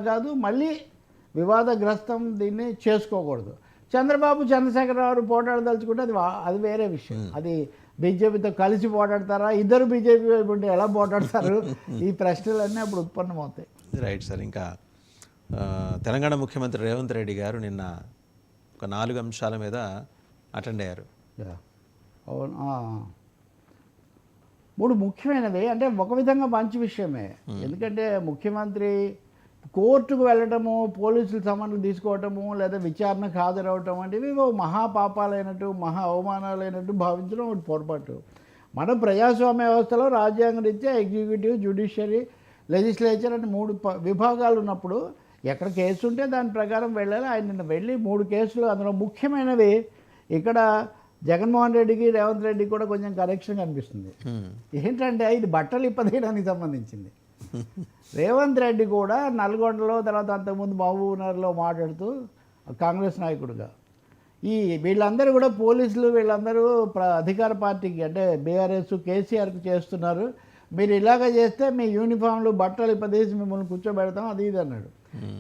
కాదు, మళ్ళీ వివాదగ్రస్తం దీన్ని చేసుకోకూడదు. చంద్రశేఖరరావు పోటాడదలుచుకుంటే అది వేరే విషయం. అది బీజేపీతో కలిసి పోటాడతారా, ఇద్దరు బీజేపీ వైపు ఉంటే ఎలా పోటాడతారు, ఈ ప్రశ్నలన్నీ అప్పుడు ఉత్పన్నమవుతాయి. Right sir. ఇంకా తెలంగాణ ముఖ్యమంత్రి రేవంత్ రెడ్డి గారు నిన్న ఒక 4 అంశాల మీద అటెండ్ అయ్యారు. అవును, 3 ముఖ్యమైనవి. అంటే ఒక విధంగా మంచి విషయమే. ఎందుకంటే ముఖ్యమంత్రి కోర్టుకు వెళ్ళటము, పోలీసులు సమన్లు తీసుకోవటము, లేదా విచారణకు హాజరవటం వంటివి మహాపాపాలైనట్టు, మహా అవమానాలైనట్టు భావించడం ఒకటి పొరపాటు. మనం ప్రజాస్వామ్య వ్యవస్థలో రాజ్యాంగం రీత్యా ఎగ్జిక్యూటివ్, జ్యుడిషియరీ, లెజిస్లేచర్ అని 3 విభాగాలు ఉన్నప్పుడు ఎక్కడ కేసు ఉంటే దాని ప్రకారం వెళ్ళాలి. ఆయన నిన్న వెళ్ళి 3 కేసులు, అందులో ముఖ్యమైనవి ఇక్కడ జగన్మోహన్ రెడ్డికి, రేవంత్ రెడ్డికి కూడా కొంచెం కరెక్షన్ కనిపిస్తుంది. ఏంటంటే ఇది బట్టలు ఇప్పదీయడానికి సంబంధించింది. రేవంత్ రెడ్డి కూడా నల్గొండలో, తర్వాత అంతకుముందు మహబూబ్నగర్లో మాట్లాడుతూ కాంగ్రెస్ నాయకుడిగా వీళ్ళందరూ కూడా పోలీసులు వీళ్ళందరూ అధికార పార్టీకి అంటే బీఆర్ఎస్ కేసీఆర్కి చేస్తున్నారు, మీరు ఇలాగ చేస్తే మీ యూనిఫామ్లు బట్టలు ఇప్పదీసి మిమ్మల్ని కూర్చోబెడతాం అది ఇది అన్నాడు.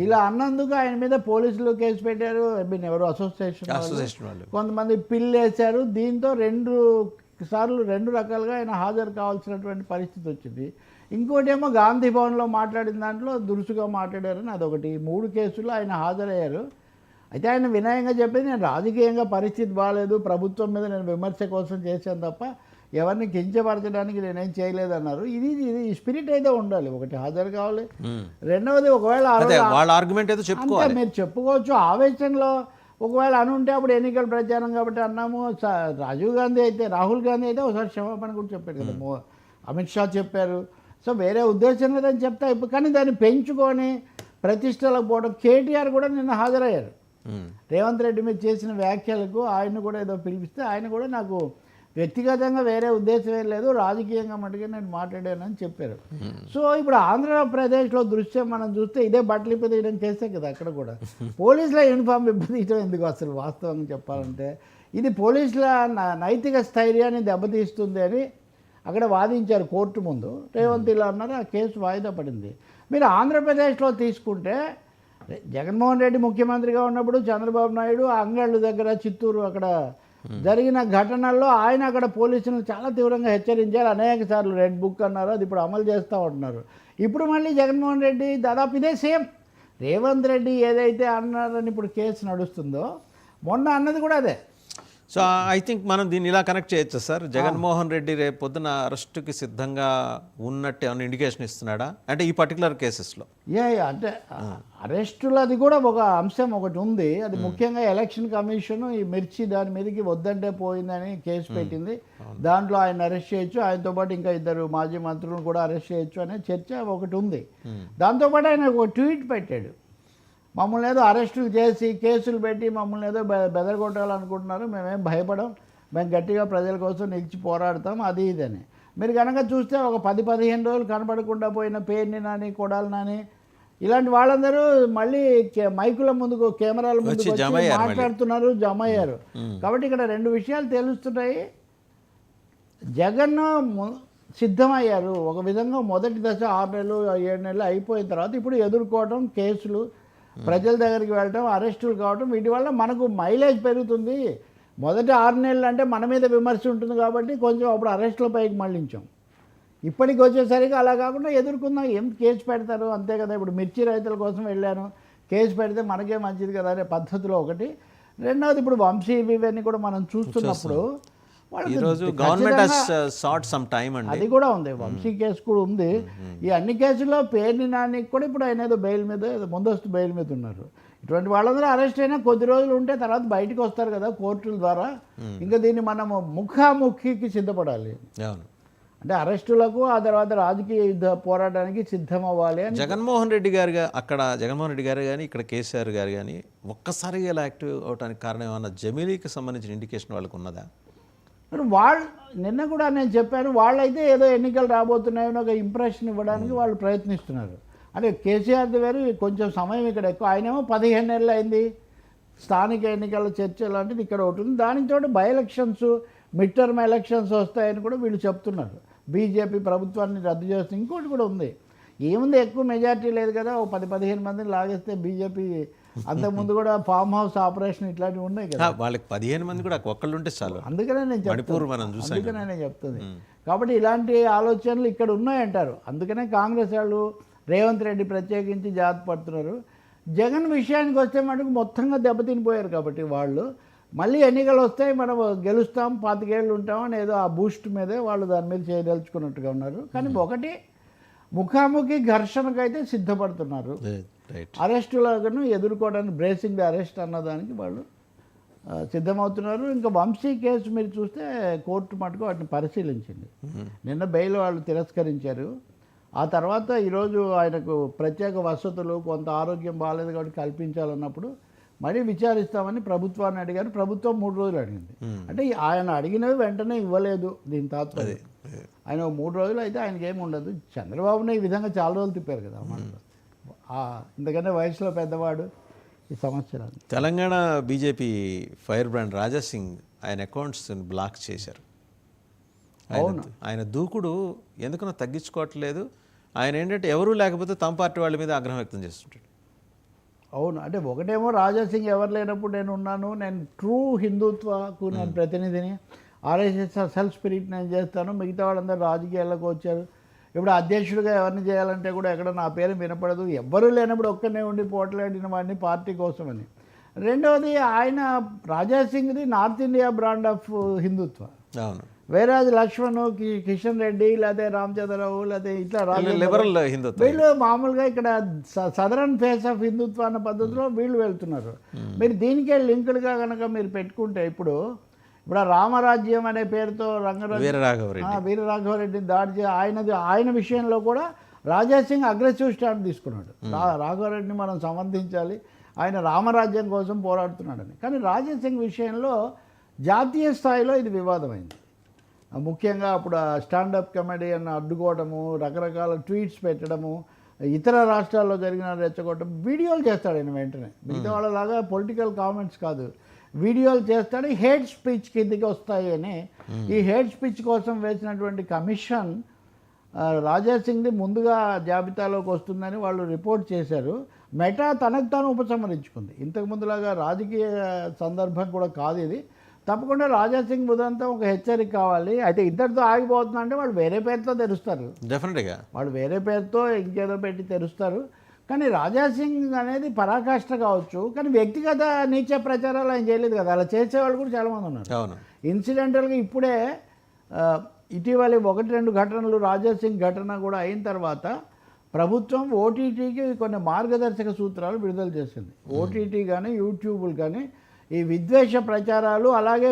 ఇలా అన్నందుకు ఆయన మీద పోలీసులు కేసు పెట్టారు. ఎవరు అసోసియేషన్ వాళ్ళు కొంతమంది పిల్లు వేశారు. దీంతో 2 సార్లు 2 రకాలుగా ఆయన హాజరు కావాల్సినటువంటి పరిస్థితి వచ్చింది. ఇంకోటి ఏమో గాంధీ భవన్లో మాట్లాడిన దాంట్లో దురుసుగా మాట్లాడారని అదొకటి. 3 కేసులు ఆయన హాజరయ్యారు. అయితే ఆయన వినయంగా చెప్పేది, నేను రాజకీయంగా పరిస్థితి బాగాలేదు, ప్రభుత్వం మీద నేను విమర్శ కోసం చేశాను తప్ప ఎవరిని కించపరచడానికి నేనేం చేయలేదన్నారు. ఇది స్పిరిట్ అయితే ఉండాలి. ఒకటి హాజరు కావాలి, రెండవది ఒకవేళ మీరు చెప్పుకోవచ్చు ఆవేశంలో ఒకవేళ అనుంటే అప్పుడు ఎన్నికల ప్రచారం కాబట్టి అన్నాము. రాహుల్ గాంధీ అయితే ఒకసారి క్షమాపణ కూడా చెప్పారు కదా, అమిత్ షా చెప్పారు. సో వేరే ఉద్దేశం లేదని చెప్తా ఇప్పుడు. కానీ దాన్ని పెంచుకొని ప్రతిష్టలకు పోవడం. కేటీఆర్ కూడా నిన్న హాజరయ్యారు. రేవంత్ రెడ్డి మీద చేసిన వ్యాఖ్యలకు ఆయన కూడా ఏదో పిలిపిస్తే ఆయన కూడా నాకు వ్యక్తిగతంగా వేరే ఉద్దేశం ఏం లేదు, రాజకీయంగా మటుగా నేను మాట్లాడానని చెప్పారు. సో ఇప్పుడు ఆంధ్రప్రదేశ్లో దృశ్యం మనం చూస్తే ఇదే బట్టలు ఇప్పదీయడం చేస్తే కదా అక్కడ కూడా పోలీసుల యూనిఫామ్ ఇప్పదీయడం ఎందుకు అసలు వాస్తవంగా చెప్పాలంటే ఇది పోలీసుల నైతిక స్థైర్యాన్ని దెబ్బతీస్తుంది అని అక్కడ వాదించారు కోర్టు ముందు. రేవంత్ ఇలా అన్నారు, ఆ కేసు వాయిదా పడింది. మీరు ఆంధ్రప్రదేశ్లో తీసుకుంటే జగన్మోహన్ రెడ్డి ముఖ్యమంత్రిగా ఉన్నప్పుడు చంద్రబాబు నాయుడు అంగళ్ళు దగ్గర చిత్తూరు అక్కడ జరిగిన ఘటనల్లో ఆయన అక్కడ పోలీసులను చాలా తీవ్రంగా హెచ్చరించారు. అనేక సార్లు రెడ్ బుక్ అన్నారు, అది ఇప్పుడు అమలు చేస్తూ ఉంటున్నారు. ఇప్పుడు మళ్ళీ జగన్మోహన్ రెడ్డి దాదాపు ఇదే సేమ్. రేవంత్ రెడ్డి ఏదైతే అన్నారని ఇప్పుడు కేసు నడుస్తుందో మొన్న అన్నది కూడా అదే. సో ఐ థింక్ మనం దీన్ని ఇలా కనెక్ట్ చేయొచ్చు సార్. జగన్మోహన్ రెడ్డి రేపు పొద్దున అరెస్టుకి సిద్ధంగా ఉన్నట్టు ఏమైనా ఇండికేషన్ ఇస్తున్నాడా అంటే ఈ పర్టికులర్ కేసెస్లో? అంటే అరెస్టులది కూడా ఒక అంశం ఒకటి ఉంది. అది ముఖ్యంగా ఎలక్షన్ కమిషన్ ఈ మిర్చి దాని మీదకి వద్దంటే పోయిందని కేసు పెట్టింది. దాంట్లో ఆయన అరెస్ట్ చేయొచ్చు, ఆయనతో పాటు ఇంకా 2 మాజీ మంత్రులను కూడా అరెస్ట్ చేయొచ్చు అనే చర్చ ఒకటి ఉంది. దాంతోపాటు ఆయన ఒక ట్వీట్ పెట్టాడు, మమ్మల్ని ఏదో అరెస్టులు చేసి కేసులు పెట్టి మమ్మల్ని ఏదో బెదరగొట్టాలనుకుంటున్నారు, మేమేం భయపడం, మేము గట్టిగా ప్రజల కోసం నిలిచి పోరాడతాం అది ఇదని. మీరు కనుక చూస్తే ఒక 10-15 రోజులు కనపడకుండా పోయిన పేర్ని నాని, కొడాలి నాని ఇలాంటి వాళ్ళందరూ మళ్ళీ మైకుల ముందుకు, కెమెరాల ముందుకు మాట్లాడుతున్నారు, జమ అయ్యారు. కాబట్టి ఇక్కడ 2 విషయాలు తెలుస్తున్నాయి. జగన్ సిద్ధమయ్యారు ఒక విధంగా. మొదటి దశ 6 నెలలు 7 నెలలు అయిపోయిన తర్వాత ఇప్పుడు ఎదుర్కోవడం, కేసులు, ప్రజల దగ్గరికి వెళ్ళటం, అరెస్టులు కావటం, వీటి వల్ల మనకు మైలేజ్ పెరుగుతుంది. మొదటి 6 నెలలు అంటే మన మీద విమర్శ ఉంటుంది కాబట్టి కొంచెం అప్పుడు అరెస్టుల పైకి మళ్ళించాం. ఇప్పటికి వచ్చేసరికి అలా కాకుండా ఎదుర్కొందాం, ఏం కేసు పెడతారు అంతే కదా. ఇప్పుడు మిర్చి రైతుల కోసం వెళ్ళాను, కేసు పెడితే మనకే మంచిది కదా అనే పద్ధతిలో ఒకటి. రెండవది ఇప్పుడు వంశీ ఇవన్నీ కూడా మనం చూస్తున్నప్పుడు అది కూడా ఉంది. వంశీ కేసు కూడా ఉంది. ఈ అన్ని కేసుల్లో పేర్ని నానికి కూడా ఇప్పుడు ఆయన ఏదో బెయిల్ మీద, ముందస్తు బెయిల్ మీద ఉన్నారు. ఇటువంటి వాళ్ళందరూ అరెస్ట్ అయినా కొద్ది రోజులు ఉంటే తర్వాత బయటకు వస్తారు కదా కోర్టుల ద్వారా. ఇంకా దీన్ని మనము ముఖాముఖికి సిద్ధపడాలి. అంటే అరెస్టులకు, ఆ తర్వాత రాజకీయ యుద్ధ పోరాటానికి సిద్ధం అవ్వాలి అని. జగన్మోహన్ రెడ్డి గారు కానీ ఇక్కడ కేసీఆర్ గారు కానీ ఒక్కసారిగా ఇలా యాక్టివ్ అవడానికి కారణం ఏమన్నా జమీలీకి సంబంధించిన ఇండికేషన్ వాళ్ళకు ఉన్నదా? వాళ్ళు నిన్న కూడా నేను చెప్పాను, వాళ్ళైతే ఏదో ఎన్నికలు రాబోతున్నాయని ఒక ఇంప్రెషన్ ఇవ్వడానికి వాళ్ళు ప్రయత్నిస్తున్నారు. అంటే కేసీఆర్ది వేరు, కొంచెం సమయం ఇక్కడ ఎక్కువ. ఆయనేమో 15 నెలలు అయింది. స్థానిక ఎన్నికల చర్చ లాంటిది ఇక్కడ ఒకటి ఉంది. దానితో by elections, mid term elections వస్తాయని కూడా వీళ్ళు చెప్తున్నారు. బీజేపీ ప్రభుత్వాన్ని రద్దు చేస్తుంది. ఇంకోటి కూడా ఉంది, ఏముంది, ఎక్కువ మెజారిటీ లేదు కదా, ఓ 10-15 మందిని లాగేస్తే బీజేపీ అంతకుముందు కూడా ఫామ్ హౌస్ ఆపరేషన్ ఇట్లాంటివి ఉన్నాయి కదా. వాళ్ళకి 15 మంది కూడా ఒక్కళ్ళు ఉంటే చాలు. అందుకనే నేను మణిపూర్ మనం చూసాం. అందుకనే నేను చెప్తుంది. కాబట్టి ఇలాంటి ఆలోచనలు ఇక్కడ ఉన్నాయంటారు. అందుకనే కాంగ్రెస్ వాళ్ళు రేవంత్ రెడ్డి ప్రత్యేకించి జాగ్రత్త పడుతున్నారు. జగన్ విషయానికి వస్తే మటుకు మొత్తంగా దెబ్బతినిపోయారు. కాబట్టి వాళ్ళు మళ్ళీ ఎన్నికలు వస్తాయి, మనం గెలుస్తాం, 25 ఏళ్ళు ఉంటాం అని ఏదో ఆ బూస్ట్ మీదే వాళ్ళు దాని మీద చేయదలుచుకున్నట్టుగా ఉన్నారు. కానీ ఒకటి, ముఖాముఖి ఘర్షణకైతే సిద్ధపడుతున్నారు. అరెస్టులను ఎదుర్కోవడానికి, బ్రేసింగ్ ది అరెస్ట్ అన్నదానికి వాళ్ళు సిద్ధమవుతున్నారు. ఇంకా వంశీ కేసు మీరు చూస్తే కోర్టు మటుకు వాటిని పరిశీలించింది. నిన్న బెయిల్ వాళ్ళు తిరస్కరించారు. ఆ తర్వాత ఈరోజు ఆయనకు ప్రత్యేక వసతులు, కొంత ఆరోగ్యం బాగాలేదు కాబట్టి కల్పించాలన్నప్పుడు మళ్ళీ విచారిస్తామని ప్రభుత్వాన్ని అడిగారు. ప్రభుత్వం 3 రోజులు అడిగింది. అంటే ఆయన అడిగినవి వెంటనే ఇవ్వలేదు. దీని తాత్పర్యం ఆయన 3 రోజులు అయితే ఆయనకి ఏమి ఉండదు. చంద్రబాబుని ఈ విధంగా చాలా రోజులు తిప్పారు కదా మనలో. ఎందుకంటే వయసులో పెద్దవాడు, ఈ సమస్య. Telangana BJP fire brand Raja Singh ఆయన అకౌంట్స్ బ్లాక్ చేశారు. ఆయన దూకుడు ఎందుకనో తగ్గించుకోవట్లేదు. ఆయన ఏంటంటే ఎవరూ లేకపోతే తమ పార్టీ వాళ్ళ మీద ఆగ్రహం వ్యక్తం చేస్తుంటాడు. అవును, అంటే ఒకటేమో రాజా సింగ్ ఎవరు లేనప్పుడు నేను ఉన్నాను, నేను ట్రూ హిందుత్వకు నేను ప్రతినిధిని, ఆర్ఎస్ఎస్ సెల్ఫ్ స్పిరిట్ నేను చేస్తాను, మిగతా వాళ్ళందరూ రాజకీయాల్లోకి వచ్చారు. ఇప్పుడు అధ్యక్షుడిగా ఎవరిని చేయాలంటే కూడా ఎక్కడ నా పేరు వినపడదు, ఎవ్వరూ లేనప్పుడు ఒక్కనే ఉండి పోట్లాడిన వాడిని పార్టీ కోసమని. రెండవది, ఆయన రాజా సింగ్ది నార్త్ ఇండియా బ్రాండ్ ఆఫ్ హిందుత్వ. అవును, వేరే లక్ష్మణ్, కిషన్ రెడ్డి, లేకపోతే రామచంద్రరావు, లేకపోతే ఇట్లా లిబరల్ హిందుత్వ, వీళ్ళు మామూలుగా ఇక్కడ సదరన్ ఫేస్ ఆఫ్ హిందుత్వ అన్న పద్ధతిలో వీళ్ళు వెళ్తున్నారు. మీరు దీనికే లింకులుగా కనుక మీరు పెట్టుకుంటే ఇప్పుడు రామరాజ్యం అనే పేరుతో వీరరాఘవరెడ్డిని దాడి చేసి ఆయన విషయంలో కూడా రాజా సింగ్ అగ్రెసివ్ స్టాండ్ తీసుకున్నాడు. రాఘవరెడ్డిని మనం సమర్థించాలి, ఆయన రామరాజ్యం కోసం పోరాడుతున్నాడని. కానీ రాజా సింగ్ విషయంలో జాతీయ స్థాయిలో ఇది వివాదమైంది. ముఖ్యంగా అప్పుడు స్టాండప్ కమెడియన్ అడ్డుకోవడము, రకరకాల ట్వీట్స్ పెట్టడము, ఇతర రాష్ట్రాల్లో జరిగిన రెచ్చగొట్టడం, వీడియోలు చేస్తాడు ఆయన వెంటనే. మిగతా వాళ్ళలాగా పొలిటికల్ కామెంట్స్ కాదు, వీడియోలు చేస్తాడు. హేట్ స్పీచ్ కిందకి వస్తాయి అని ఈ హేట్ స్పీచ్ కోసం వేసినటువంటి కమిషన్ రాజా సింగ్ది ముందుగా జాబితాలోకి వస్తుందని వాళ్ళు రిపోర్ట్ చేశారు. మెటా తనకు తాను ఉపసంహరించుకుంది. ఇంతకుముందులాగా రాజకీయ సందర్భం కూడా కాదు ఇది. తప్పకుండా రాజా సింగ్ ఉదంతా ఒక హెచ్చరిక కావాలి. అయితే ఇద్దరితో ఆగిపోతున్నా అంటే వాళ్ళు వేరే పేరుతో తెరుస్తారు, డెఫినెట్గా వాళ్ళు వేరే పేరుతో ఇంకేదో పెట్టి తెరుస్తారు. కానీ రాజా సింగ్ అనేది పరాకాష్ట కావచ్చు, కానీ వ్యక్తిగత నీచ ప్రచారాలు ఆయన చేయలేదు కదా. అలా చేసేవాళ్ళు కూడా చాలామంది ఉన్నారు. ఇన్సిడెంటల్గా ఇప్పుడే ఇటీవల 1-2 ఘటనలు, రాజా సింగ్ ఘటన కూడా అయిన తర్వాత ప్రభుత్వం ఓటీటీకి కొన్ని మార్గదర్శక సూత్రాలు విడుదల చేసింది. ఓటీటీ కానీ యూట్యూబ్లు కానీ ఈ విద్వేష ప్రచారాలు, అలాగే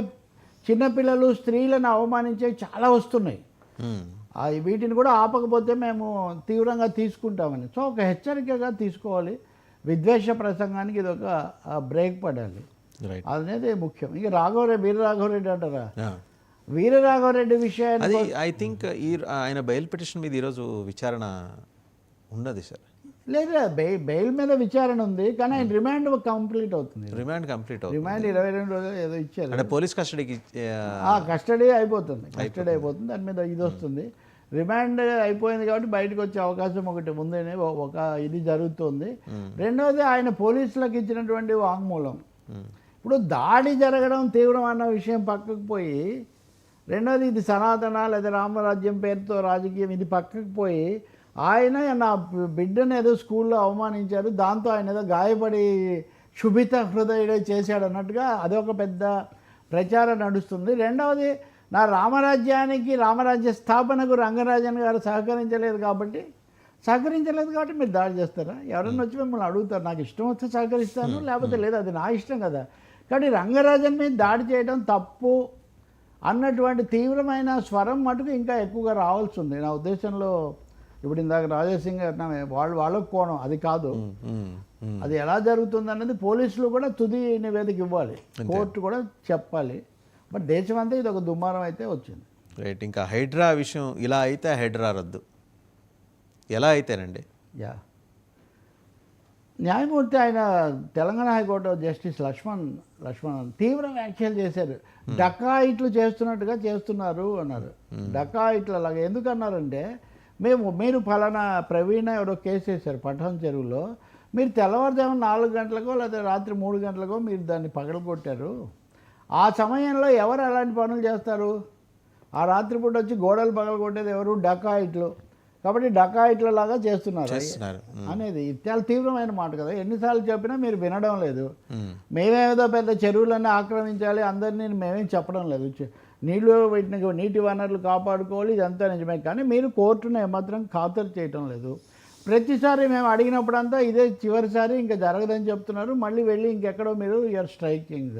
చిన్నపిల్లలు, స్త్రీలను అవమానించేవి చాలా వస్తున్నాయి. వీటిని కూడా ఆపకపోతే మేము తీవ్రంగా తీసుకుంటామని. సో ఒక హెచ్చరికగా తీసుకోవాలి. విద్వేష ప్రసంగానికి ఇది ఒక బ్రేక్ పడాలి అనేది ముఖ్యం. ఇక వీరరాఘవరెడ్డి అంటారా, వీరరాఘవరెడ్డి విషయాన్ని ఐ థింక్ ఆయన బెయిల్ పిటిషన్ మీద ఈరోజు విచారణ ఉన్నది సార్. లేదా బెయిల్ మీద విచారణ ఉంది, కానీ ఆయన రిమాండ్ కంప్లీట్ అవుతుంది. రిమాండ్ 22 రోజులు ఏదో ఇచ్చారు. అంటే పోలీస్ కస్టడీకి కస్టడీ అయిపోతుంది. దాని మీద ఇది వస్తుంది. రిమాండ్ అయిపోయింది కాబట్టి బయటకు వచ్చే అవకాశం ఒకటి ముందే ఒక ఇది జరుగుతుంది. రెండవది, ఆయన పోలీసులకు ఇచ్చినటువంటి వాంగ్మూలం. ఇప్పుడు దాడి జరగడం తీవ్రం అన్న విషయం పక్కకు పోయి, రెండవది ఇది సనాతన లేదా రామరాజ్యం పేరుతో రాజకీయం, ఇది పక్కకు పోయి ఆయన నా బిడ్డను ఏదో స్కూల్లో అవమానించారు, దాంతో ఆయన ఏదో గాయపడి శుభిత హృదయుడే చేశాడు అన్నట్టుగా అదొక పెద్ద ప్రచారం నడుస్తుంది. రెండవది, నా రామరాజ్య స్థాపనకు రంగరాజన్ గారు సహకరించలేదు కాబట్టి మీరు దాడి చేస్తారా? ఎవరన్నా వచ్చి మిమ్మల్ని అడుగుతారు, నాకు ఇష్టం వస్తే సహకరిస్తాను, లేకపోతే లేదు, అది నా ఇష్టం కదా. కానీ రంగరాజన్ మీద దాడి చేయడం తప్పు అన్నటువంటి తీవ్రమైన స్వరం మటుకు ఇంకా ఎక్కువగా రావాల్సి ఉంది నా ఉద్దేశంలో. ఇప్పుడు ఇందాక రాజా సింగ్ వాళ్ళకు కోణం అది కాదు, అది ఎలా జరుగుతుంది అన్నది పోలీసులు కూడా తుది నివేదిక ఇవ్వాలి, కోర్టు కూడా చెప్పాలి. బట్ దేశం అంతా ఇది ఒక దుమారం అయితే వచ్చింది. రైట్. ఇంకా హైడ్రా విషయం ఇలా అయితే హైడ్రా రద్దు ఎలా అయితేనండి? న్యాయమూర్తి ఆయన తెలంగాణ హైకోర్టు జస్టిస్ లక్ష్మణ్ తీవ్ర వ్యాఖ్యలు చేశారు. డకాయిట్లు చేస్తున్నట్టుగా చేస్తున్నారు అన్నారు. డకాయిట్లు అలాగా ఎందుకు అన్నారంటే, మీరు ఫలానా ప్రవీణ ఎవరో కేసు వేశారు పఠాన్ చెరువులో, మీరు తెల్లవారుజామున 4 గంటలకో లేదా రాత్రి 3 గంటలకో మీరు దాన్ని పగలగొట్టారు. ఆ సమయంలో ఎవరు అలాంటి పనులు చేస్తారు? ఆ రాత్రిపూట వచ్చి గోడలు పగలగొట్టేది ఎవరు? డకాయిట్లు. కాబట్టి డకాయిట్ల లాగా చేస్తున్నారు అనేది చాలా తీవ్రమైన మాట కదా. ఎన్నిసార్లు చెప్పినా మీరు వినడం లేదు. మేమేదో పెద్ద చెరువులన్నీ ఆక్రమించాలి అందరినీ మేమేం చెప్పడం లేదు. నీటి వనరులు కాపాడుకోవాలి, ఇదంతా నిజమే. కానీ మీరు కోర్టును ఏమాత్రం ఖాతరు చేయటం లేదు. ప్రతిసారి మేము అడిగినప్పుడంతా ఇదే చివరిసారి, ఇంకా జరగదని చెప్తున్నారు. మళ్ళీ వెళ్ళి ఇంకెక్కడో మీరు యూఆర్ స్ట్రైకింగ్.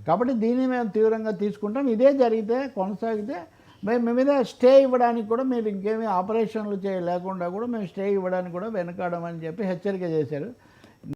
కాబట్టి దీన్ని మేము తీవ్రంగా తీసుకుంటాం. ఇదే జరిగితే కొనసాగితే మేము మీద స్టే ఇవ్వడానికి కూడా, మీరు ఇంకేమీ ఆపరేషన్లు లేకుండా కూడా మేము స్టే ఇవ్వడానికి కూడా వెనకాడమని చెప్పి హెచ్చరిక చేశారు.